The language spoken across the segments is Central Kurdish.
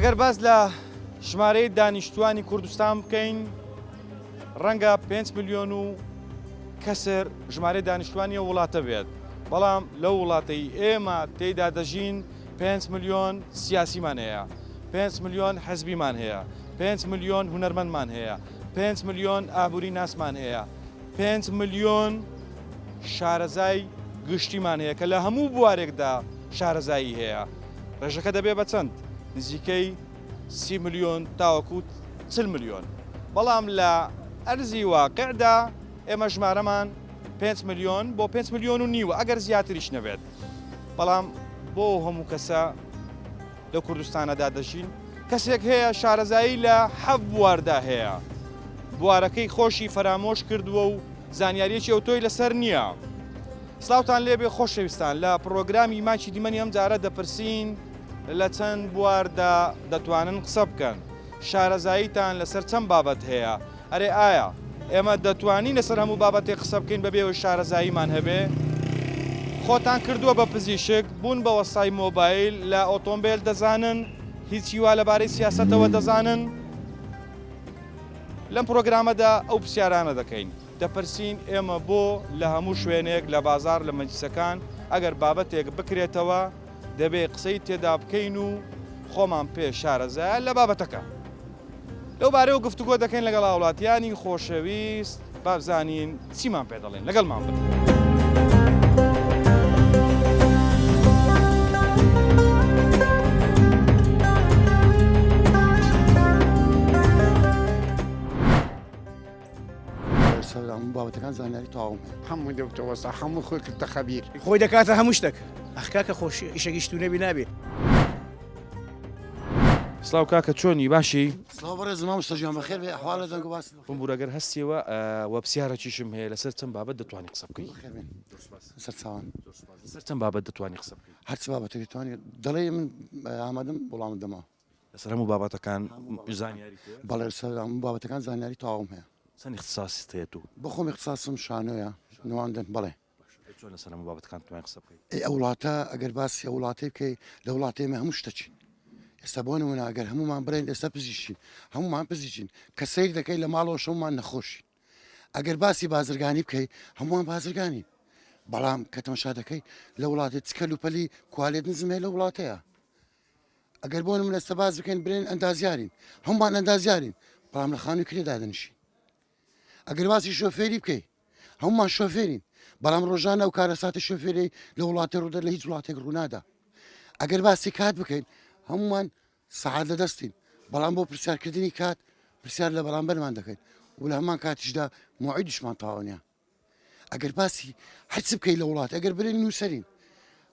ئەگەر باز لە ژمارەی دانیشتوانی کوردستان بکەین ڕەنگە 5 ملیۆن و کەسر ژمارەی دانیشتوانی وڵاتە بێت، بەڵام لەو وڵاتەی ئێمە تێیدا دەژین 5 ملیۆن سیاسیمان هەیە، 5 ملیۆن حەزبیمان هەیە، 5 ملیۆن هونەرمەندمان هەیە، 5 ملیۆن ئابووری ناسمان هەیە، 5 ملیۆن شارەزای گشتیمان هەیە کە لە هەموو بوارێکدا شارەزایی هەیە. ڕێژەکە دەبێ بە چەند؟ نزیکەی 30 ملیۆن تاوەکو 40 ملیۆن. بەڵام لە ئەرزی واقعدا ئێمە ژمارەمان 5 ملیۆن بۆ 5 ملیۆن و نیوە ئەگەر زیاتریش نەبێت. بەڵام بۆ هەموو کەسە لە کوردستانەدا دەژین کەسێک هەیە شارەزایی لە 7 بواردا هەیە، بوارەکەی خۆشی فەرامۆش کردووە و زانیاریەکی ئەوتۆی لەسەر نییە. سلااوتان لێبێ خۆشەویستان، لە پرۆگرامی ماچی دیمەنی ئەم جارە دەپرسین لە چەند بواردا دەتوانن قسە بکەن، شارەزاییتان لەسەر چەند بابەت هەیە؟ ئەرێ ئایا ئێمە دەتوانین لەسەر هەموو بابەتێک قسە بکەین بەبێەوە شارەزاییمان هەبێ؟ خۆتان کردووە بە پزیشک، بوون بە وەسای مۆبایل، لە ئۆتۆمبیل دەزانن، هیچی وا لەبارەی سیاسەتەوە دەزانن؟ لەم پرۆگرامەدا ئەو پرسیارانە دەکەین، دەپرسین ئێمە بۆ لە هەموو شوێنێک لە بازار لە مەجلیسەکان ئەگەر بابەتێک بکرێتەوە دەبێ قسەی تێدا بکەین و خۆمان پێ شارەزایە لە بابەتەکە. لەو بارەیەوە گفتوگۆ دەکەین لەگەڵ هاوڵاتیانی خۆشەویست، با بزانین چیمان پێ دەڵێن، لەگەڵمان بن. هەموو بابەتەکان زانیاری تەواو هەموو دەوتەوەسا هەموو خۆی کردە خەبیر خۆی دەکاتە هەموو شتێک ئەخکاکە خۆش ئیشەگەشت و نەبی نابێت. سلااو کاکە چۆنی باشی؟ سڵاو بەڕێز مام سەجیان بەخێر بێ ئەحوالە دەنگ باس بم بوورەگەر هەستیەوە وە پرسیارەکیشم هەیە لەسەر چەند بابەت دەتوانی قسە بکەی؟ سەر چاوان لەسەر چەند بابەت دەتوانی قسە بکەی؟ هەرچی بابەتێکی توانی دەڵێ من ئامادەم وەڵام دەما لەسەر هەموو بابەتەکان زانیاری بەڵێ سەر هەموو بابەتەکان زانیاری تەواوم هەیە. چەند اختصاصیت هەیە تو؟ بخۆم اختصاصم شانۆیە نواندن بەڵێ. چۆن لەسەر هەموو بابەتەکان توانی قسە بکەی؟ ئەو وڵاتە ئەگەر باسی ئەو وڵاتەی بکەی لە وڵاتێمە هەموو شتەچین. ئێستا بۆ نمونە ئەگەر هەمومان بڕێن ئێستا پزیشین، هەمومان پزیشین کە سیر دەکەی لە ماڵەوە شەومان نەخۆشین. ئەگەر باسی بازرگانی بکەی هەمووان بازرگانین، بەڵام کە تەماشا دەکەی لە وڵاتی چکەل و پەلی کوالێت نزم هەیە لە وڵاتەیە. ئەگەر بۆ نمونە ئێستا باز بکەین برێن ئەندازیارین، هەمومان ئەندازیارین، بەڵام لە خانووی کرێ دادەنیشین. ئەگەر باسی شۆفێری بکەی هەمومان شۆفێرین، بەڵام ڕۆژانە ئەو کارەساتی شۆفێری لە وڵاتی ڕوودە لە هیچ وڵاتێک ڕوونادا. ئەگەر باسی کات بکەین هەمومان سەعات لەدەستین، بەڵام بۆ پرسیارکردنی کات پرسیار لە بەرامبەرمان دەکەین و لە هەمان کاتیشدا موعیدشمان تاوانیە. ئەگەر باسی هەرچ بکەی لە وڵات ئەگەر برێن نووسەرین،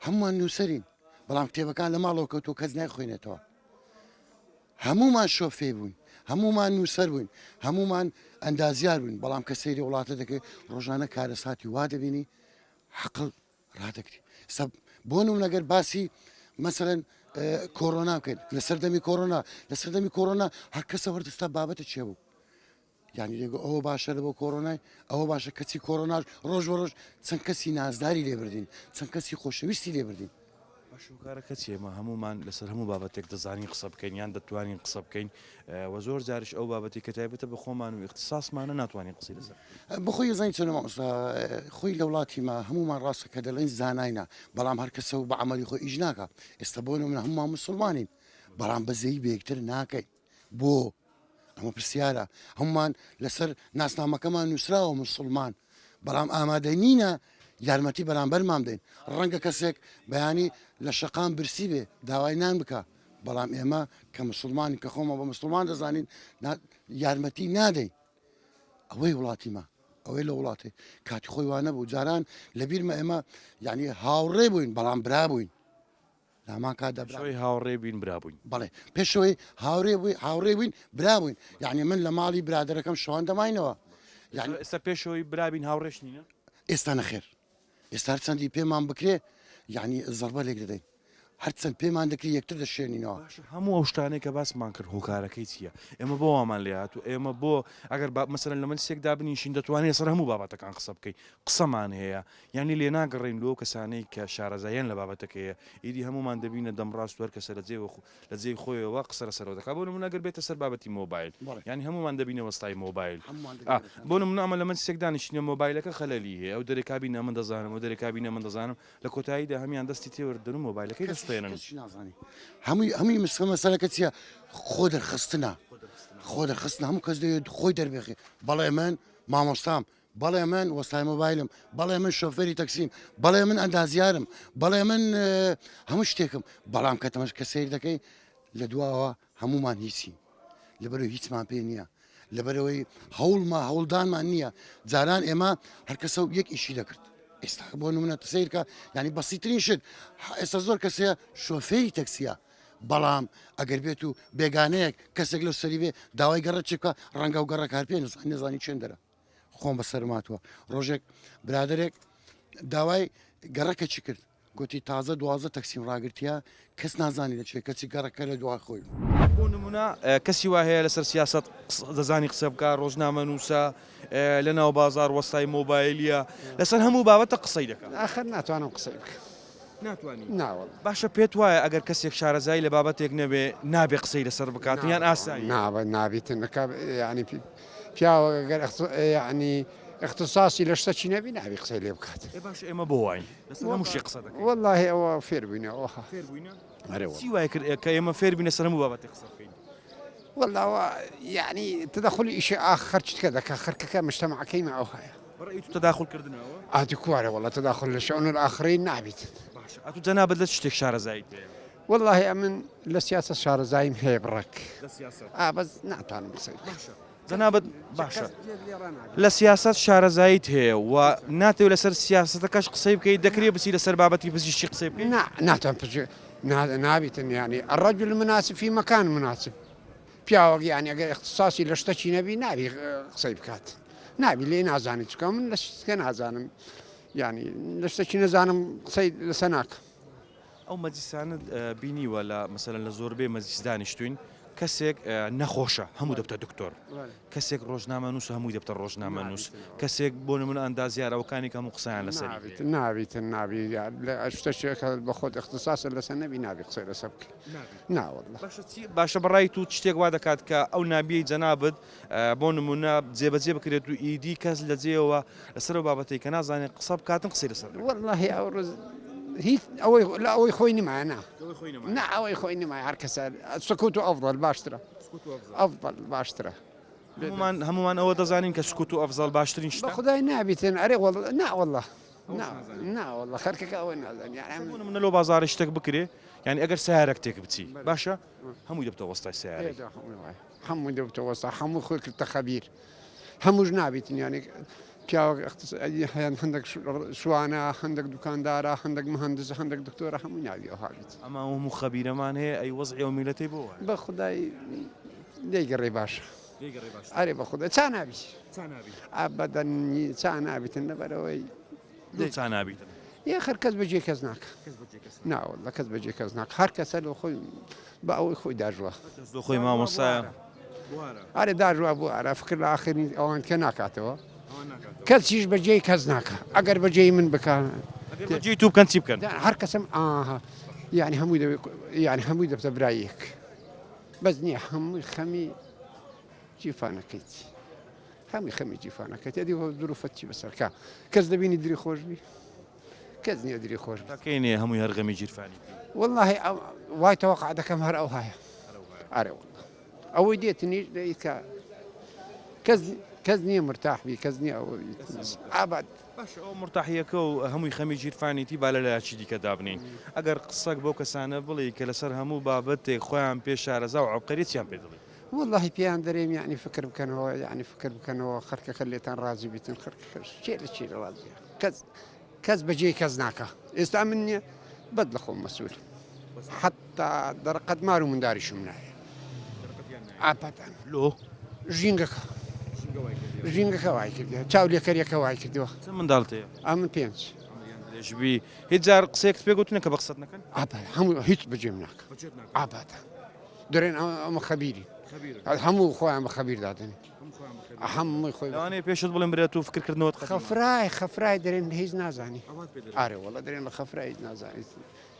هەمومان نووسەرین، بەڵام کتێبەکان لە ماڵەوە کەوتۆ کەس نایخوێنێتەوە. هەمومان شۆفێ بووین، هەمومان نووسەر بووین، هەمومان ئەندازیار بووین، بەڵام کە سەیری وڵاتە دەکەی ڕۆژانە کارەساتی وا دەبینی حەقڵ ڕادەگری. بۆ نمونەگەر باسی مەسەرەن کۆڕۆنا بکەین لە سەردەمی کۆڕۆنا، لە سەردەمی کۆڕۆنا هەر کەسە وەردەستا بابەتە چێ بوو؟ یعنی لێگە ئەوە باشە لە بۆ کۆڕۆنای، ئەوە باشە کەچی کۆڕۆناش ڕۆژ بە ڕۆژ چەند کەسی نازداری لێبردین، چەند کەسی خۆشەویستی لێبردین. باشوکارەکە چێمە هەمومان لەسەر هەموو بابەتێک دەزانین قسە بکەین یان دەتوانین قسە بکەین و زۆر جارش ئەو بابەتی کە تایبەتە بە خۆمان و اختصاسمانە ناتوانین قسەی لەسەر بخۆی زانین چۆن مامۆستا خۆی لە وڵاتیمە هەمومان ڕاستە کە دەڵێن زاناینا، بەڵام هەر کەسە و بە عەمەلی خۆی ئیش ناکە. ئێستا بۆ نمونە هەمومان موسڵمانین، بەڵام بەزەیی بەیەکتر ناکەین. بۆ ئەمە پرسیارە، هەمومان لەسەر ناسنامەکەمان نووسراوە موسڵمان، بەڵام ئامادە نینە یارمەتی بەرامبەرمان بدەین. ڕەنگە کەسێک بەیانی لە شەقام برسی بێ داوای نان بکە، بەڵام ئێمە کە مسلمانی کە خۆمە بە مسلمان دەزانین یارمەتی نادەین. ئەوەی وڵاتیمە، ئەوەی لە وڵاتی کاتی خۆی وانە بوو. جاران لە بیرمە ئێمە یعنی هاوڕێ بووین بەڵام برا بووین. لامان کادا هاوڕێ بووین برا بووین. بەڵێ پێشەوەی هاوڕێ بووین برا بووین، یعنی من لە ماڵی برادەرەکەم شەوان دەماینەوە. یعنی ئێستا پێشەوەی برابین هاوڕێش نینە؟ ئێستا نەخێر، ئێستا چەندی پێمان بکرێ یعنی زەربە لێک دەدەین. هەرچەند پێمان دەکری یەکتر دەشێنینەوە. هەموو ئەو شتانەی کە باسمان کرد هۆکارەکەی چییە؟ ئێمە بۆ ئەمان لێات و ئێمە بۆ ئەگەر مەسەرەن لە مەجلیسێکدا بنیشین دەتوانێت سەر هەموو بابەتەکان قسە بکەین قسەمان هەیە یعنی لێ ناگەڕین لۆ کەسانەی کە شارەزاییان لە بابەتەکەیە ئیدی هەمومان دەبینە دەمڕاست وەر کەسە لە جێی خۆیەوە قسە لەسەرەوە دەکات بۆ نمونە ئەگەر بێتە سەر بابەتی مۆبایل یعنی هەمومان دەبینە وەستای مۆبایل بۆ نمونە ئەمە لە مەجلیسێک دانیشتنە مۆبایلەکە خەلەلی هەیە ئەو دەرێکابینە من دەزانم و دەرێکابینە من دەزانم لە کۆتاییدا هەمیان دەستی تێوەردن و مۆبایلەکەی دەستێنن هەمووی مەسەلەکە چیە خۆ دەرخستنە خۆ دەرخستن هەموو کەس دەوێت خۆی دەربێخی بەڵێ من مامۆستام بەڵێ من وەستای مۆبایلم بەڵێ من شۆفێری تەکسیم بەڵێ من ئەندازیارم بەڵێ من هەموو شتێکم بەڵام کە تەمەش کە سیر دەکەی لە دواوە هەمومان هیچین لەبەرەوەی هیچمان پێ نییە لەبەرەوەی هەوڵدانمان نییە جاران ئێمە هەرکەسە یەک ئیشی دەکرد ئێستا بۆ نمونە سیرکە ینی بەسیترین شت ئێستا زۆر کەسەیە شۆفێری تەکسیە بەڵام ئەگەر بێت و بێگانەیەک کەسێک لەو سەری بێ داوای گەڕە چ بکە ڕەنگە و گەڕە کار پێ نزانی چێندەرە خۆم بەسەرماتوە ڕۆژێک برادێک داوای گەڕەکە چی کرد گوتی تازە دوازە تەکسیم ڕاگرتیا کەس نازانی دەچێت کەچی گەڕەکە لە دوای خۆی بۆ نمونە کەسی وا هەیە لەسەر سیاست دەزانی قسە بکە ڕۆژنامە نووسە لە ناو بازار وەستای مۆبایلیە لەسەر هەموو بابەتە قسەی دەکات آخر ناتوانم قسەی بکە ناتوانانی ناوەڵ باشە پێت وایە ئەگەر کەسێک شارەزایی لە بابەتێک نەبێ نابێ قسەی لەسەر بکات یان ئاسایی نابێتن ینی پیاوە گەر ینی اختصاصی لە شتەچی نەبی نابی قسەی لێ بکات باش ئێمە بۆ وای لەسەر هەمووشی قسە دەکەین والله ئەوە فێربووینەوە چی وای کرد کە ئێمە فێر بینە سەر هەموو بابەتی قسە بکەین والله يعني تدخل شيء آخر كذا كآخر كمجتمع كيما أو هاي برأيت تداخل كردناوە هذه كوارع والله تداخل لشؤون الآخرين نابت باش ئەتو جەنابەت لە شتێک شارەزاییت والله أمن لسياسة شهر زايم هي برك لە سیاست بس نعطانا بصير جەنابەت باشە لە سیاست شارەزاییت هەیە و ناتەوێت لەسەر سیاستەکەش قسەی بکەیت دەکرێت بچی لەسەر بابەتی پزیشکی قسەی بکەیت نعطانا نابت يعني الرجل المناسب في مكان مناسب پیاوەک يعني ئەگەر اختصاصی لە شتەچی نەبی نابی قسەی بکات نابی لێ نازانی چکە من لە شتەکە نازانم يعني لە شتێکی نەزانم قسەی لەسەر ناکەم ئەو مەجلیسانە بینیوە لە مەسەلەن لە زۆربەی مەجلیس دانیشتوین کەسێک نەخۆشە هەموو دەبتە دکتۆر کەسێک ڕۆژنامە نووس هەمووی دەبتە ڕۆژنامە نووس کەسێک بۆ نمونە ئەندازیارەوەکانی هەموو قسەیان لەسەر نابی شتێک بە خۆت اختصاص لەسەر نەبی نابی قسەی لەسەر بکە ناوەڵڵە باشە بەڕای تو شتێک وا دەکات کە ئەو نابیەی جەنابەت بۆ نمونە جێبەجێ بکرێت و ئیدی کەس لە جێەوە لەسەر بابەتی کە نازانێت قسە بکاتن قسەی لەسەر والله ئەو ڕۆژ هیچ ئەوەی خۆی نمایە نا ئەوەی خۆی نمای هەر کەسە سکوت و ئەفضل باشترە ئەفضل باشترە هەمومان ئەوە دەزانین کە سکوت و ئەفضل باشترین شتە خدای نابیتن ئەرێ ناوەڵڵە ناوەڵڵە خەرکەکە ئەوەی نازانین منە لەو بازارە شتێک بکرێ یعنی ئەگەر سیارێک تێک بچی باشە هەمووی دەبتە وەستای سیارەی هەمووی دەبتە وەستا هەموو خۆی کردتە خەبیر هەمووش نابیتن یانی پیاوە هەیەن هەندێک شوانە هەندێک دوکاندارە هەندێک مهندس هەندێک دکتۆرە هەمووی ناوی ئەو هابیت ئەمە هەموو خەبیرەمان هەیە ئەی وەزعی ئەو میلەتەی بۆ بە خدای دەیگەڕێ باشە ئەرێ بە خدای چا نابی ئابەدەنی چا نابیتن لەبەرەوەی چا نابیتن یاخر کەس بەجێ کەس ناکە ناوەڵڵە کەس بەجێ کەس ناکە هەر کەسە لە خۆی بە ئەوەی خۆی داژوە خۆی مامۆستایە ئارێ داژوە بوو ئارە فکر لە ئاخرین ئەوان کە ناکاتەوە کەسیش بەجێی کەس ناکە ئەگەر بەجێی من بکەن جێی تو بکەن چی بکەن هەر کەسم یعنی هەمووی دەبتە برایەک بەس نییە هەمووی خەمی جیفانەکەیت هەمی خەمی جیفانەکەیت ئەدی دروفەتی بەسەرکە کەس دەبینی دری خۆشبی کەس نییە دری خۆش کەینێ هەمووی هەرغەمی جیرفانی والله وای تەوەقع دەکەم هەر ئەو هەیە ئارێ ئەوەی دێتنیش دەیکە کەس نییە مرتاحبی کەس نییە ئاباد باش ئەو مرتاحیەکە و هەمووی خەمی جیرفانیتی با لەلایەکی دیکە دابنین ئەگەر قسەک بۆ کەسانە بڵێ کە لەسەر هەموو بابەتێک خۆیان پێ شارەزا و عوبقەریەتیان پێ دەڵێ والله پیان دەرێم یعنی فکر بکەنەوە یعنی فکر بکەنەوە خەرکەکە لێتان ڕازی بیتن خەرکەکەش چێ لە چی ڕازیە کەس بەجێ کەس ناکە ئێستا من نییە بەد لە خۆم مەسوول حتا دەرقەت مار و منداریشم نایە ئاپاتان لۆ ژینگەکە ژینگەکە وای کردی چاو لێکەریەکە وای کردیوە منداڵتەیە ئەمن پێنج لێژبی هیچ جار قسەیەکت پێ گوتنە کە بە قسەت نەکەن هەموو هیچ بەجێم ناکە ئاباتە دەرێن ئەمە خەبیری هەموو خۆیان بە خەبیر دادنی هەمووی خۆی لەوانەیە پێشت بڵێن برێت و فکرکردنەوەت خەفرای دەرێن هیچ نازانی ئارێ وڵە دەرێن لە خەفرای هیچ نازانی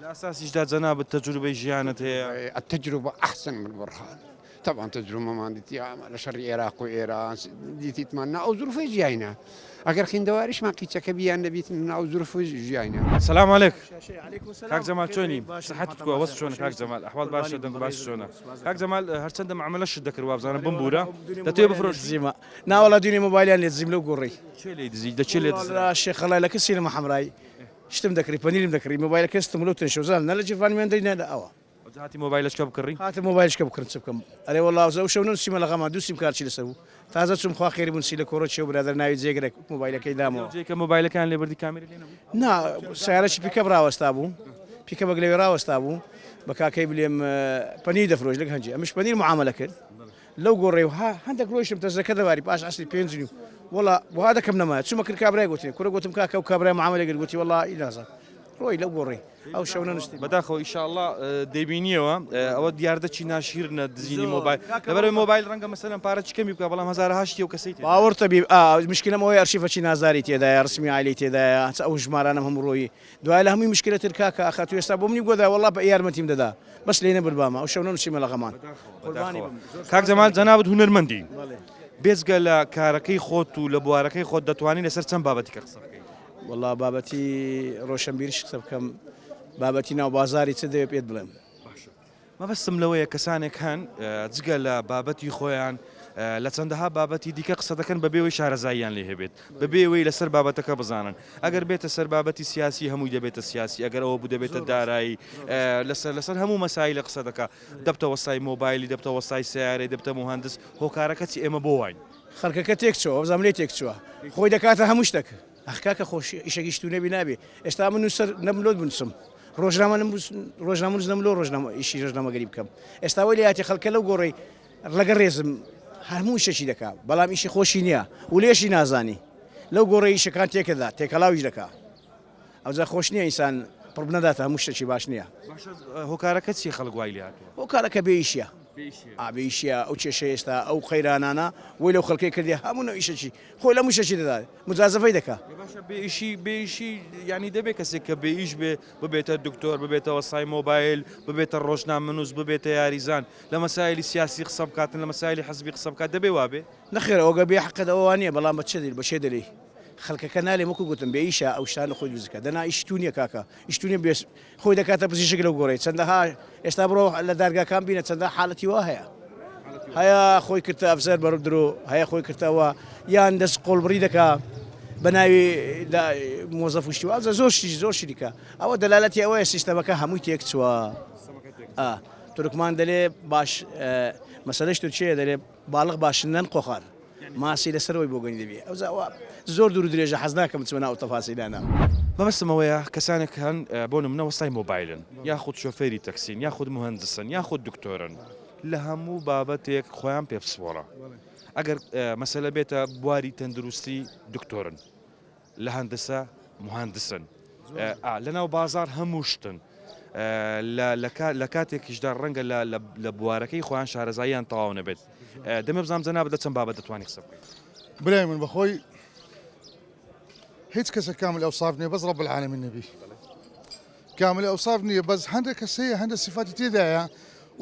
لە ئاساسیشدا جەنابەت تەجروبەی ژیانت هەیە التجربة أحسن من البرهان طبعا تجربة ما ديتي لشر العراق وإيران ديتي تمنى أو ظروف جاينا أجر خين دوارش ما قيتش كبيان نبيت من أو ظروف جاينا سلام عليك عليكم السلام كاك جمال شوني صحتك وصل شلونك كاك جمال احوال باشا دنك باش شلونك كاك جمال هرچند معاملش دكر وابزانه بمبوره دتي بفروش زيما نا والله دوني موبايلي اللي تزيم له قري شيلي دزي دشيلي والله الشيخ الله لك السينما حمراي شتم ذكري بنير مذكري موبايلك استملو تنشو زال نلا جيفان من درينا لا اوا هاتي موبايلش كبكري هات موبايلش كبكر نسبكم علي والله زو شو نسيم لغما دوسيم كارشي لسو تازه سم خو خير بن سيله كوروت شو برادر ناوي زيغرك موبايلك يدامو جيك موبايل كان اللي بردي كاميرا لينا نا سيارش بيكاب راوستابو بيكاب قلي راوستابو بكاكي بليم بنير دفروج لك هنجي مش بنير معامله كرد لو قريو ها عندك رويش متزا كذا باري باش اصلي بينزنيو والله وهذا كم نما ثم كل كابري قلت لي كل قلت مكاكا وكابري معامله قلت والله لازم روي لو قري او شونا نشتي بداخو ان شاء الله ديبينيوا او دياردتشي ناشيرنا دزيني موبايل دبر موبايل رنگا مثلا بارتش كم يبقى بلا 1008 وكسيتي باور طبيب مشكله مو ارشيفه شي نازاري تي رسمي علي تي او جمار انا هم روي دواي لهم مشكله الكاكا اخاتو يستابوني قودا والله بيار متيم ددا بس لينا بالباما او شونا نشي ملا غمان قرباني كاك جمال جنابت هنرمندي بيزگل كاركي خوت و لبواركي خوت دتواني لسر چن بابتي قصب والله بابتي روشن بيرش قصب كم بابتي ناو بازاري تدي بيد بلم ما بس ملوية كسانك هن جگل بابتي خويان لە چەندەها بابەتی دیکە قسە دەکەن بەبێەوەی شارەزاییان لێ هەبێت بەبێەوەی لەسەر بابەتەکە بزانن ئەگەر بێتە سەر بابەتی سیاسی هەمووی دەبێتە سیاسی ئەگەر ئەوە بوو دەبێتە دارایی لەسەر هەموو مەسایی لە قسە دەکە دەبتە وەسای مۆبایلی دەبتە وەسای سیارەی دەبتە مهندس هۆکارەکەی ئێمە بۆ واین خەرکەکە تێکچەوە بزانام لێ تێکچووە خۆی دەکاتە هەموو شتێک ئەخکاکە خۆش ئیشەکی شتونەبی نابێ ئێستا من سەر نەملۆت بنووسم ڕۆژنامە نەملۆ ڕۆژنامە ئیشی ڕۆژنامەگەری بکەم ئێستا وەی لە یاتی خەڵکە لەو گۆڕی لەگە ڕێزم هەموو شەشی دەکا بەڵام ئیشی خۆشی نییە و لێشی نازانی لەو گۆڕی ئیشەکان تێکەدا تێکەڵاویش دەکا ئەوجا خۆش نییە ئینسان پڕ نەداتە هەموو شتێکی باش نییە هۆکارەکە چی خەڵک وای لێ هاتووە هۆکارەکە بێئیشیە ئابیشیە ئەو کێشە ئێستا ئەو قەیرانانە وی لەو خەڵکی کردی هەموو ئیشەکی خۆی لە موشەکی دەدا مجازەفەی دەکا بێئیشی ینی دەبێت کەسێک کە بێئیش بێ ببێتە دکتۆر ببێتەوە سای مۆبایل ببێتە ڕۆژنامەنووس ببێتە یاریزان لە مەسایلی سیاسی قسە بکاتن لە مەسایلی حەزبی قسە بکات دەبێ وابێ نەخێر ئەوگە بێ حەقەت ئەوە نییە بەڵام بە بەشێ دەلی خەڵکەکە نالێ وەکو گوتم بێئیشە ئەو شتانە خۆی دروستکە دەنا ئیشتونیە کاکە ئیشتونی بێ خۆی دەکاتە پزیشک لەو گۆڕی چەندەها ئێستا بڕۆ لە دارگاکان بینە چەندە حاڵەتی وا هەیە هەیە خۆی کردە ئەفزەر بەرە درۆ هەیە خۆی کردەوە یان دەست قۆڵبڕی دەکا بە ناوی مۆزەف و شتیوازە زۆر شیریکە ئەوە دەلالەتی ئەوەیە سیستەمەکە هەمووی تێک چووە تورکمان دەلێ باش مەسەلەش تورکیە دەلێ باڵغ باشندن قۆخار ماسی لەسەرەوەی بۆ گەنی دەبێ ئەوزاوە زۆر دوور درێژە حەز ناکەم چمە ناو تەفاسیلانە مەبەستمەوەیە کەسانێک هەن بۆ نمونە وەسای مۆبایلن یاخود شۆفێری تەکسین یاخود مهندسن یاخود دکتۆرن لە هەموو بابەتێک خۆیان پێ بسپۆڕە ئەگەر مەسەلە بێتە بواری تەندروستی دکتۆرن لە هەندسە مهندسن لەناو بازار هەموو شتن لە کاتێکیشدا ڕەنگە لە بوارەکەی خۆیان شارەزاییان تەواو نەبێت دەمە بزانام جەنابەت لە چەند بابەت دەتوانێت قسە بکەیت برای من بەخۆی هیچ کەسە کامل ئەوساف نییە بەس ڕەب العالەمین نەبی کامل ئەوساف نییە بەس هەندێک کەسەیە هەندە سیفاتی تێدایە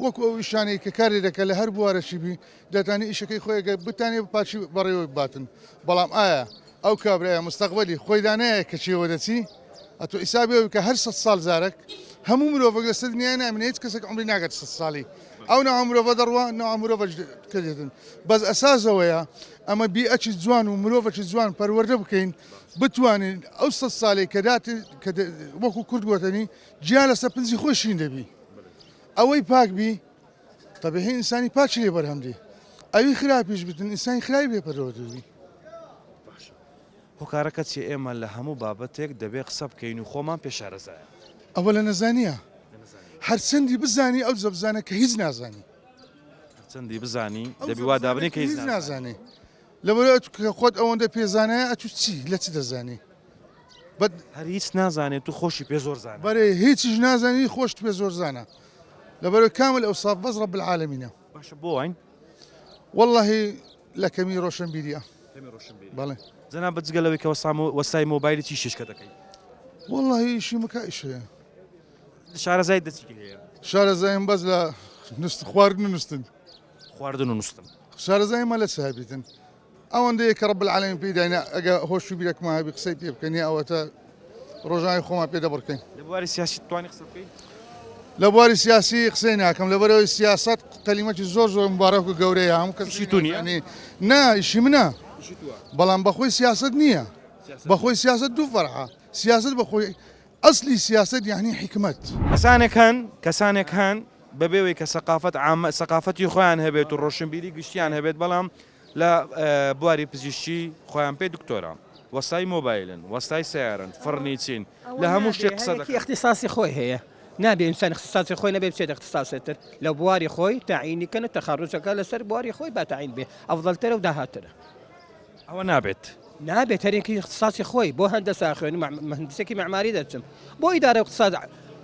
وەکو ئەو شانەی کە کاری دەکە لە هەر بوارەشی بی دەتانی ئیشەکەی خۆیگە بتانێ پاچی بەڕێوەی باتن بەڵام ئایا ئەو کابراایە مستەقبەلی خۆی دانەیە کە چێوە دەچی ئەتۆ ئیسابێ کە هەر 100 ساڵ زارێک هەموو مرۆڤک لەسەر دنیای نامێنێت هیچ کەسێک عمری ناگات 100 ساڵی ئەو ناو مرۆڤە دەڕوا ناو مرۆڤ کردێتن بەس ئەساسەوەیە ئەمە بیئەکی جوان و مرۆڤێکی جوان پەروەردە بکەین بتوانین ئەو 100 ساڵی کە داتی وەکو کورد گوتنی گیان لەسەر پنجی خۆشین دەبی ئەوەی پاک بی طبیعی ئینسانی پاچی لێ بەرهەمدی ئەوی خراپیش بتن ئینسانی خراپی بێ پەروەردەبی هۆکارەکە چی ئێمە لە هەموو بابەتێک دەبێت قسە بکەین و خۆمان پێشارەزایە ئەوە لە نەزانیە هەرچەندی بزانی ئەو زەبزانە کە هیچ نازانی چەندی بزانی دەبی وا دابنی کە هیچ نازانی لەبەرەوە خۆت ئەوەندە پێزانایە ئەتو چی لە چ دەزانی هەر هیچ نازانێت و خۆشی پێ زۆر زانە بەرێ هیچیش نازانی خۆشت پێ زۆر زانە لەبەرەوەی کامل ئەو ساف بەس ڕەب العالەمینە باشە بۆ وین واللهی لە کەمی ڕۆشنبیریە بەڵێ زەنا بەجگەلەوەی کە وەستای مۆبایلی چی ششکە دەکەی واللهی ئیشی مکایش هەیە شارەزای دەچی هەیە شارەزایم بەس لە خواردن و نووسن خواردن و نووسن شارەزایمە لە چابیتن ئەوەندەیە کە ڕەب العالەمین پێداینە ئەگە هۆش و بیرێکمان هەبی قسەی پێ بکەنی ئەوەتە ڕۆژانی خۆمان پێ دەبڕکەین لە بواری سیاسی توانی قسە بکەی لە بواری سیاسی قسەی ناکەم لەبەرەوەی سیاست قەلیمەتی زۆر زۆر مبارەک و گەورەیە هەموو ئیشی تو نییە؟ نا ئیشی منە بەڵام بەخۆی سیاست نییە بەخۆی سیاست دوو فەرعە سیاست بەخۆی ئەسلی سیاست یعنی حکمت کەسانێک هەن بەبێەوەی کە سەقافەتی خۆیان هەبێت و ڕۆشنبیری گشتیان هەبێت بەڵام لە بواری پزیشکی خۆیان پێ دکتۆرە وەستای مۆبایلن وەستای سیارن فڕنی چین لە هەموو شتێک قسە دەکەن اختصاصی خۆی هەیە نابێ ئینسان اختصاصی خۆی نەبێ بچێت اختصاصێتتر لە بواری خۆی تاعینیکەنە تەخەڕوجەکە لەسەر بواری خۆی با تاعین بێ ئەفضلترە و داهاترە ئەوە نابێت نابێت هەرێکی اختصاصی خۆی بۆ هەندەسا خوێن مهندسێکی معماری دەچم بۆ ئیدارە اقتصاد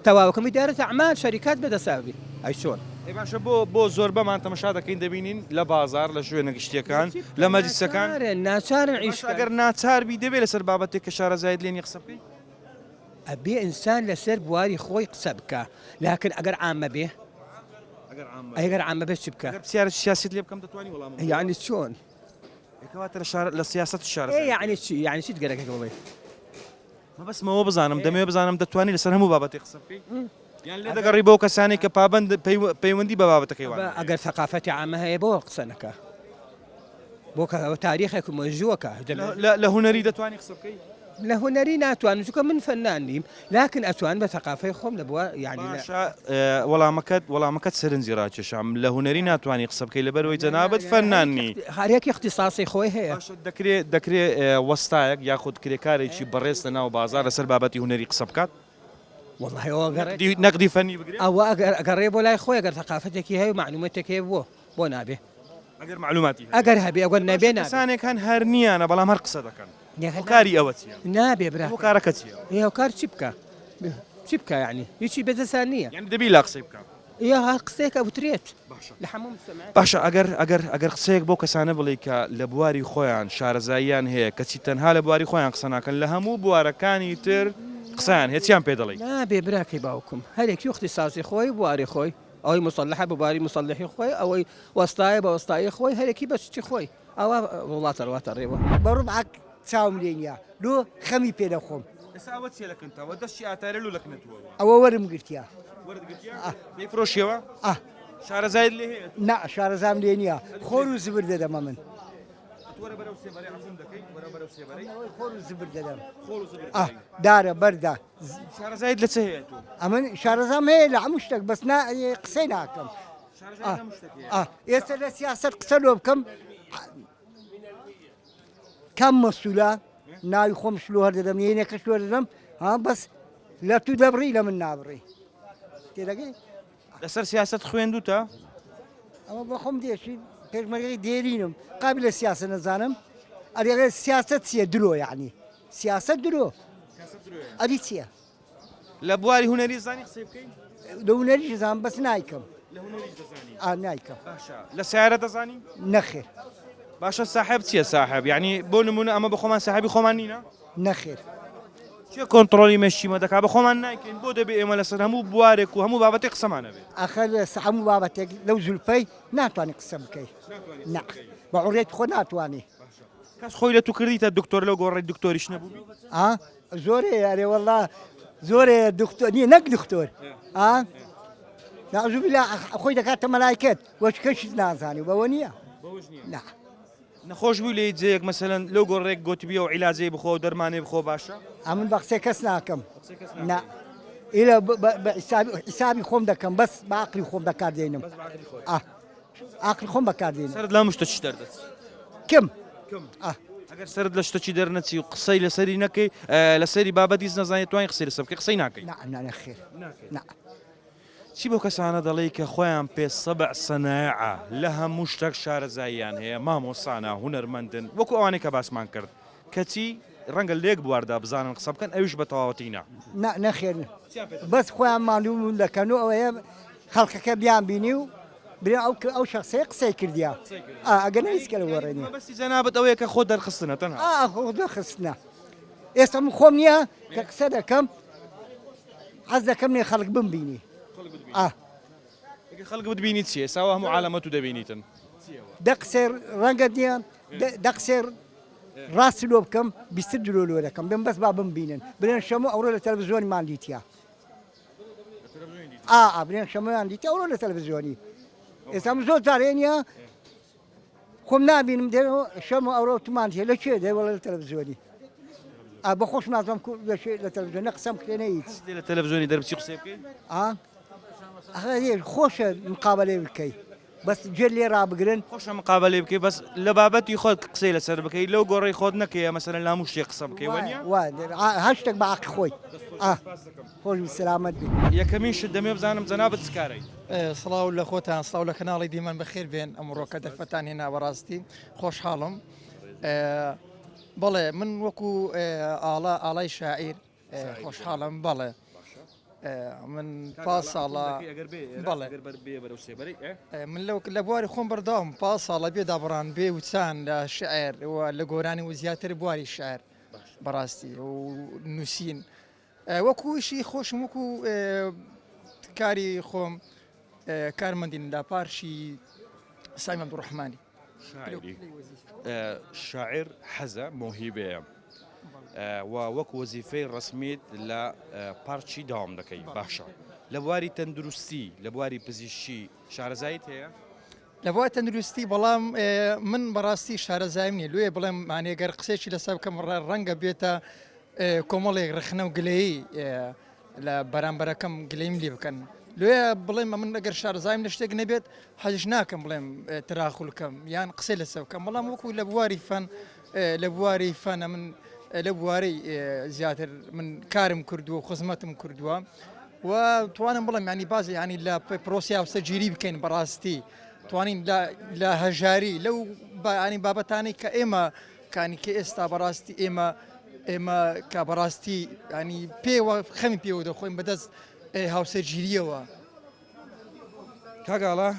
تەواوکەم ئیدارەت ئەعمال شەریکات بەدەساوی ئەی چۆن باشە بۆ زۆر بەمان تەمەشا دەکەین دەبینین لە بازار لە شوێنە گشتیەکان لە مەجلیسەکان ناچارن عیش ئەگەر ناچاربی دەبێت لەسەر بابەتێک کە شارەزایت لێنی قسە بکەی ئەبێ ئینسان لەسەر بواری خۆی قسە بکە لاکن ئەگەر عامە بێ ئەگەر عامە بێ چ بکە سیارە سیاست لێ بکەم دەتوانی وەڵام یعنی چۆن کەواتە لە سیاست شار یعنی چی یعنی چیت گەرەکەەوەی بەسمەوە بزانم دەمێ بزانم دەتوانی لەسەر هەموو بابەتی قسە بکەی یان لێ دەگەڕی بۆ کەسانی کە پابند پەیوەندی بە بابەتەکەی وان ئەگەر ثقافەتی عامە هەیە بۆ قسە نەکە بۆ کە تاریخێک و مۆژووەکە لە هوەری دەتوانی قسە بکەی لە هوەری ناتوان چکە من فەنان نیم لاکن ئەتوان بە ثقافەی خۆم لە بووە یعنی وەڵامەکەت سەرنجی ڕاکێشام لە هوەری ناتوانانی قسە بکەی لەبەرەوەی جەنابەت فەناننی هەرێکی اختصاصی خۆی هەیە دەکرێت وەستایەک یاخود کرێکارێکی بەڕێز لە ناو بازار لەسەر بابەتی هوەری قسە بکات نەقدی فەنی بگرێت ئەوە ئەگەڕێ بۆ لای خۆی ئەگەر ثقافەتێکی هەیە و معلوماتێکی هەیە بۆ نابێ ئەگەر معلوماتی ئەگەر هەبێ ئەگەر نەبێ کەسانێکان هەر نییانە بەڵام هەر قسە دەکەن کاری ئەوە چیە نابێ برا بۆ کارەکە چیە ئێوە کار چی بکە چی بکە یعنی هیچی بەدەسان نییە یعنی دەبی لا قسەی بکەم یا هەر قسەیەک ئەوترێت لە هەموو باشە ئەگەر قسەیەک بۆ کەسانە بڵێ کە لە بواری خۆیان شارەزاییان هەیە کەچی تەنها لە بواری خۆیان قسە ناکەن لە هەموو بوارەکانی تر قسەیان هیچیان پێ دەڵێ نابێ براکەی باوکم هەرێکی اختصاصی خۆی بواری خۆی ئەوەی مسلحە بە بواری مسلحی خۆی ئەوەی وەستایە بە وەستایی خۆی هەرێکی بەچی خۆی ئەوە وڵاتەڕواتە ڕێوە بەڕوبعک چاوم لێ نییە لۆ خەمی پێ دەخۆم ئێساوە چێ لەکەنتەوە دەستی ئاتارە لو لەکنێتەوە ئەوە وەرم گرتیا فرۆشیەوە شارەزایت لێ هەیە نا شارەزام لێ نییە خۆر و زبر دەدەمە من خۆر و زبر دەدەم دارە بەردا شارەزایت لە چ هەیە تۆ ئەمن شارەزام هەیە لە هەموو شتێک بەس قسەی ناکەم ئێستا لە سیاست قسە لۆ بکەم کام مەسوولە ناوی خۆم شلۆ هەر دەدەم یەنێکە شلۆ دەدەم بەس لە تو دەبڕی لە من نابڕی تێدەگەی لەسەر سیاست خوێندوتە ئەمە بە خۆم دێشی پێشمەرگەی دێرینم قابل لە سیاست نەزانم ئەرێ سیاست چییە درۆ یعنی سیاست درۆ ئەری چییە لە بواری هوەری زانی قسەی بکەین لە هوەریش زانم بەس نایکەم نایکەم لە سیارە دەزانی نەخێر باشە ساحب چییە ساحب یعنی بۆ نمونە ئەمە بە خۆمان ساحبی خۆمان نینە نەخێر چێ کۆنتترۆلی مەشیمە دەکا بە خۆمان نایکەین بۆ دەبێ ئێمە لەسەر هەموو بوارێک و هەموو بابەتی قسەمانەبێت ئەخەر هەموو بابەتێک لەو زولفەی ناتوانانی قسە بکەیت بە عوڕێت خۆ ناتوانانی کەس خۆی لە تو کردیتە دکتۆر لەو گۆڕی دکتۆریش نەبوو زۆرێ یارێ وەڵا زۆرێ دکتۆر نییە نەک دکتۆر نازوو بلا خۆی دەکاتە مەلایکێت وەچکەشت نازانی بەوە نییە نەخۆش بوو لێ جەیەک مەسەلەن لەو گۆڕێک گوتبیە و عیلاجێ بخۆ و دەرمانێ بخۆ باشە ئەمن بە قسەی کەس ناکەم ئێرە حیسابی خۆم دەکەم بەس بە عەقلی خۆم بەکاردێنم عەقلی خۆم بەکاردێنم سەرت لە هەموو شتە چی دەردەچ کم ئەگەر سرت لە شتەی دەرنەچی و قسەی لەسەری نەکەی لەسەری بابەتیز نەزانێت توانین قسەی لەسەر بکەی قسەی ناکەی نەخێر چی بۆ کەسانە دەڵێ کە خۆیان پێ سەبع سەنایعە لە هەموو شتێک شارەزاییان هەیە مامۆسانە هونەرمەندن وەکو ئەوانەی کە باسمان کرد کەچی ڕەنگە لێک بواردا بزانن قسە بکەن ئەویش بە تەواوەتینا نەخێن بەس خۆیان معلوم دەکەن و ئەوەیە خەڵکەکە بیان بینی و برێ ئەو شخصەیە قسەی کردیا ئەگەر هیچکە لە وەڕێنی بەستی جەنابەت ئەوەیە کە خۆ دەرخستنە تەنها خۆ دەخستنە ئێستا من خۆم نییە کە قسە دەکەم حەز دەکەم نێ خەڵک بمبینی خەڵک بتبینی چیە ساوە هەموو عالەمەت و دەبینیتن دە قسێ ڕەنگە دییان دە قسێ ڕاستی لۆ بکەم بیستر درۆ لۆ دەکەم بم بەس با بمبینن برێن شەمە ئەوڕۆ لە تەلەڤیزیۆنیمان دیتیا برێن شەمەیان دیتە ئەوڕۆ لە تەلەڤیزیۆنی ئێستا زۆر جارێنە خۆم نبینم دێنەوە شەمە ئەوڕۆ تومان هەیە لە کێ دەوەڵە لە تەلەڤیزیۆنی بە خۆش نازانم لە تەلەڤیزیۆن قسەم کرێنە هیچ لە تەلەڤیزیۆنی دەربچی قسە بکەیت خۆشە مقابلێ بکەی بەس جێ لێ ڕابگرن خۆشە مقابلێ بکەی بەس لە بابەتی خۆت قسەی لەسەر بکەی لەو گۆڕی خۆت نەکەیە مەسەرەن لا هەموو شتێک قسە بکەی وانە هەر شتێک بە عەقڵ خۆی خۆش سلامەت بێ یەکەمین شت دەمێ بزانم جەنابەت چ کارەی سڵاو لە خۆتان سڵاو لە کەناڵی دیمان بەخێر بێن ئەمڕۆکە دەرفەتان هێنا بەڕاستی خۆشحاڵم بەڵێ من وەکو ئاڵای شاعیر خۆشحاڵم بەڵێ من پاس ساڵە بەڵێ من لە بواری خۆم بەرداوم پاس ساڵە بێ دابڕان بێ وچان لە شعر لە گۆرانی و زیاتر بواری شعر بەڕاستی و نووسین وەکوشی خۆشم وەکو کاری خۆم کارمەندین لە پارشی سایم عەبدوڕەحمانی شاعر حەزە مۆهیبەیە وەکو وەزیفەی ڕسمیت لە پارچی داوام دەکەی باشە لە بواری تەندروستی لە بواری پزیشکی شارەزایت هەیە لە بواری تەندروستی بەڵام من بەڕاستی شارەزایم نیە لێ بڵێم مانێگەر قسێکی لەسەر بکەم ڕەنگە بێتە کۆمەڵێک ڕخنە و گلەیی لە بەرامبەرەکەم گلەیم لێ بکەن لێ بڵێم من ئەگەر شارەزایم لە شتێک نەبێت حەزش ناکەم بڵێم تراخولکەم یان قسەی لەسەر بکەم بەڵام وەکو لە بواری فەن لە بواری فەنە من لە بوارەی زیاتر من کارم کردووە و خزمەتم کردووە و توانم بڵم ینی بازی ینی لە پرۆسیا و سەرگیری بکەین بەڕاستی توانین لە هەژاری لەو ینی بابەتانی کە ئێمە کانی کە ئێستا بەڕاستی ئێمە کە بەڕاستی ینی پێوە خەمی پێوە دەخۆین بەدەست هاوسەرگیریەوە کاگاڵە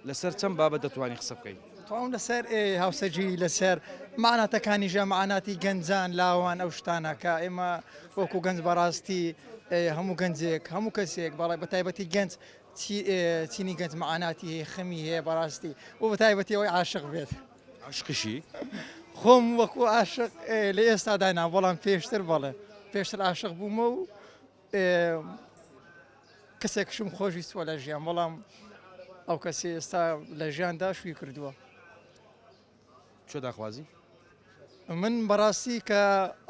لەسەر چەند بابەت دەتوانی قسە بکەیت تاوم لەسەر هاوسەرگیری لەسەر معناتەکانی ژە معناتی گەنجان لاوان ئەو شتانە کە ئێمە وەکو گەنج بەڕاستی هەموو گەنجێک هەموو کەسێک بەڵێ بە تایبەتی گەنج چینی گەنج معناتی هەیە خەمی هەیە بەڕاستی و بە تایبەتی ئەوەی عاشق بێت عاشقشی خۆم وەکو عاشق لە ئێستا دانا بەڵام پێشتر بەڵێ پێشتر عاشق بوومە و کەسێکشم خۆشی سووە لە ژیان بەڵام ئەو کەسی ئێستا لە ژیاندا شووی کردووە چۆ داخوازی من بەڕاستی کە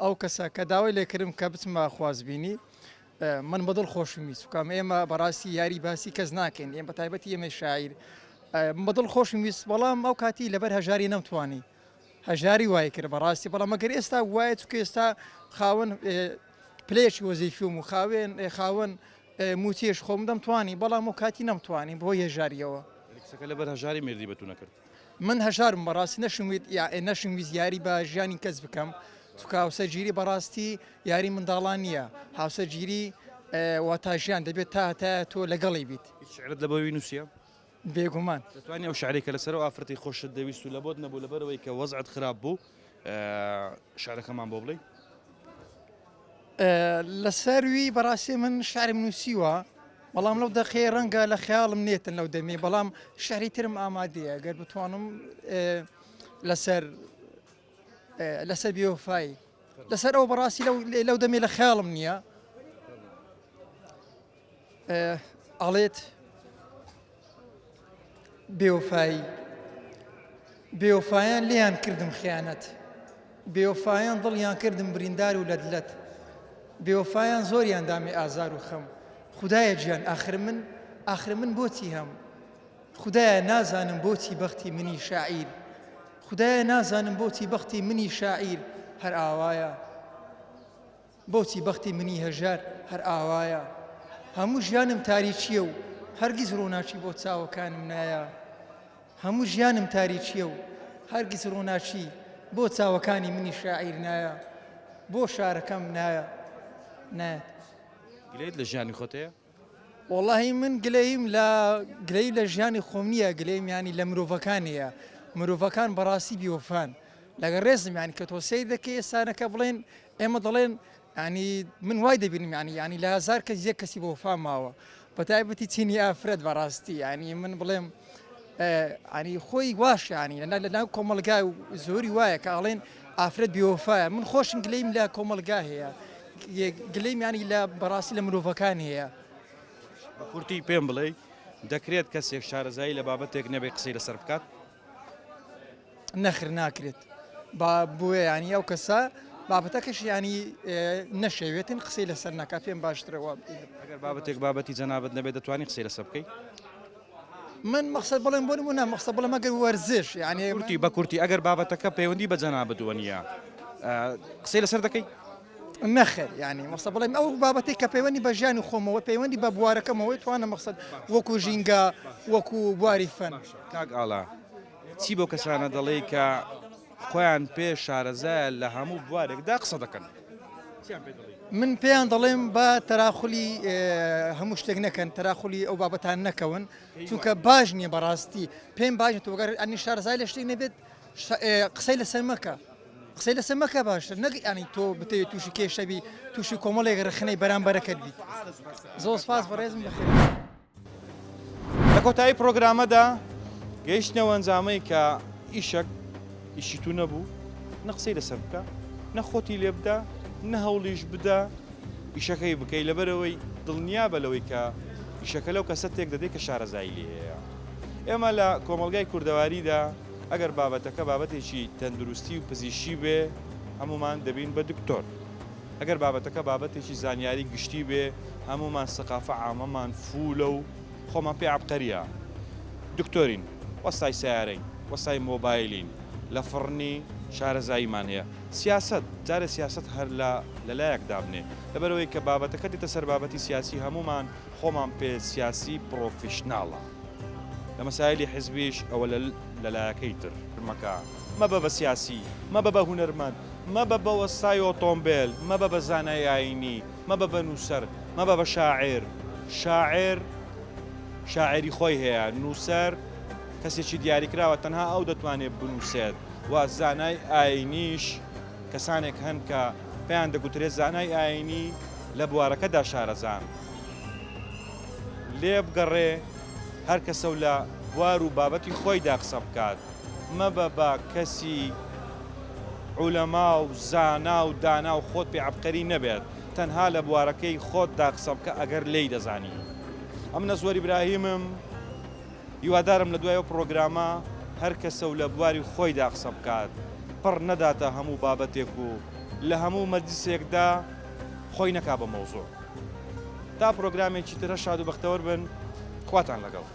ئەو کەسە کە داوای لێکردم کە بچمە خوازبینی من بەدڵ خۆشمی سوکام ئێمە بەڕاستی یاری باسی کەس ناکەین ئێمە بە تایبەتی ئێمە شاعیر بەدڵ خۆشم ویست بەڵام ئەو کاتی لەبەر هەژاری نەمتوانی هەژاری وای کرد بەڕاستی بەڵام ئەگەر ئێستا وایە چکە ئێستا خاوەن پلێکی وەزیفیم و خاوەن موتێش خۆم دەمتوانی بەڵام ئەو کاتی نەمتوانی بۆ هێژاریەوە کە لەبەر هەژاری مردی بەتو نەکرد من هەژارم بەڕاستی نەشمویست یاری بە ژیانی کەس بکەم چکە هاوسەرگیری بەڕاستی یاری منداڵان نییە هاوسەرگیری واتاژیان دەبێت تا تۆ لەگەڵی بیت شعرت لە بەوەی نووسە بێگومان دەتوانانی ئەو شعری کە لەسەر ئافرەتی خۆشت دەویست و لە بۆت نەبوو لەبەرەوەی کە وەزعت خراپ بوو شعرەکەمان بۆ بڵێ لەسەروی بەڕاستی من شعرم نووسیوە بەڵام لەو دەخێ ڕەنگە لە خەیاڵم نێتن لەو دەمێ بەڵام شعری ترم ئامادەیە گەر بتوانم لەسەر بێوفایی لەسەر ئەو بەڕاستی لەو دەمێ لە خەیاڵم نییە ئەڵێت بێوفایی بێوفایان لێیان کردم خیانەت بێوفایان دڵیان کردم بریندار و لەدلەت بێوفایان زۆریان دامی ئازار و خەم خدایە گیان ئاخر من بۆچی هەم خدایە نازانم بۆچی بەختی منی شاعیر خدایە نازانم بۆچی بەختی منی شاعیر هەر ئاوایە بۆچی بەختی منی هەژار هەر ئاوایە هەموو ژیانم تاریچیە و هەرگیز ڕووناچی بۆ چاوەکانم نایە هەموو ژیانم تاریچیە و هەرگیز ڕووناچی بۆ چاوەکانی منی شاعیر نایە بۆ شارەکەم نایە گلێت لە ژیانی خۆتەیە؟ واللهی من گلەی لە ژیانی خۆم نییە گلەیم ینی لە مرۆڤەکانەیە مرۆڤەکان بەڕاستی بیوەفان لەگە ڕێزم ینی کە تۆ سەیر دەکەی ئێسانەکە بڵێن ئێمە دەڵێن ینی من وای دەبینم ینی لە هزار کەس یەک کەسی بۆ وفا ماوە بە تایبەتی چینی ئافرەت بەڕاستی ینی من بڵێم ینی خۆی واش ینی لە ناو کۆمەلگا و زۆری وایە کە ئاڵێن ئافرەت بیوەفایە من خۆشم گلەیم لە کۆمەلگا هەیە گلەیم ینی لە بەڕاستی لە مرۆڤەکان هەیە بە کورتی پێم بڵێ دەکرێت کەسێک شارەزایی لە بابەتێک نەبێ قسەی لەسەر بکات؟ نەخر ناکرێت بۆیە ینی ئەو کەسە بابەتەکەش ینی نەشەوێتن قسەی لەسەر ناکات پێم باشترەوە ئەگەر بابەتێک بابەتی جەنابەت نەبێت دەتوانانی قسەی لەسەر بکەیت؟ من مەقسەد بڵێم بۆ نمونە مەقسەد بڵێم ئەگەر وەرزش ینی کورتی بە کورتی ئەگەر بابەتەکە پەیوەندی بە جەنابەت وە قسەی لەسەر دەکەی؟ نەخێر ینی مەقسەد بڵێم ئەو بابەتێک کە پەیوەندی بە ژیانی خۆمەوە پەیوەندی بە بوارەکەمەوەی توانە مەقسەد وەکو ژینگە وەکو بواری فەن کاک ئاڵا چی بۆ کەسانە دەڵێ کە خۆیان پێ شارەزایە لە هەموو بوارێکدا قسە دەکەن؟ من پێیان دەڵێم بە تەراخولی هەموو شتێک نەکەن تەراخولی ئەو بابەتان نەکەون چونکە باش نییە بەڕاستی پێم باش تۆگەر ئەنی شارەزای لە شتێک نەبێت قسەی لەسەر مەکە قسەی لەسەر مەکە باشتر نەک ینی تۆ بتەوێت تووشی کێشەبی تووشی کۆمەڵێک ڕخنەی بەرامبەرەکەت بیت زۆر سپاس بەڕێزم بەخێر لە کۆتایی پرۆگرامەدا گەیشتنەوە ئەنجامەی کە ئیشەک ئیشی تو نەبوو نە قسەی لەسەر بکە نە خۆتی لێ بدە نە هەوڵیش بدە ئیشەکەی بکەی لەبەرەوەی دڵنیا بە لەوەی کە ئیشەکە لەو کەسە تێک دەدەی کە شارەزایی لێ هەیە ئێمە لە کۆمەلگای کوردەواریدا ئەگەر بابەتەکە بابەتێکی تەندروستی و پزیشکی بێ هەمومان دەبین بە دکتۆر ئەگەر بابەتەکە بابەتێکی زانیاری گشتی بێ هەمومان سەقافە عامەمان فولە و خۆمان پێ عەبقەریە دکتۆرین وەستای سیارەین وەستای مۆبایلین لە فڕنی شارەزاییمان هەیە سیاست جارە سیاست هەر لەلایەک دابنێ لەبەرەوەی کە بابەتەکە دیتە سەر بابەتی سیاسی هەمومان خۆمان پێ سیاسی پرۆفیشناڵە لە مەسایلی حزبیش ئەوە لەلایەکەی تر مەکە مەبە بە سیاسی مەبە بە هونەرمەند مەبە بە وەستای ئۆتۆمبیل مەبە بە زانای ئاینی مەبە بە نووسەر مەبە بە شاعیر شاعری خۆی هەیە نووسەر کەسێکی دیاریکراوە تەنها ئەو دەتوانێت بنووسێت و زانای ئاینیش کەسانێک هەن کە پێیان دەگوترێت زانای ئاینی لە بوارەکەدا شارەزان لێ بگەڕێ هەر کەسە و لە بوار و بابەتی خۆیدا قسە بکات مەبە بە کەسی عولەما و زانا و دانا و خۆت پێ عەبقەری نەبێت تەنها لە بوارەکەی خۆتدا قسە بکە ئەگەر لێی دەزانی ئەم نەزوەر ئیبراهیمم هیوادارم لە دوای ئەو پرۆگرامە هەر کەسە و لە بواری خۆیدا قسە بکات پڕ نەداتە هەموو بابەتێک و لە هەموو مەجلیسێکدا خۆی نەکا بە مەوزوع تا پرۆگرامێکی ترە شاد و بەختەوەر بن خواتان لەگەڵ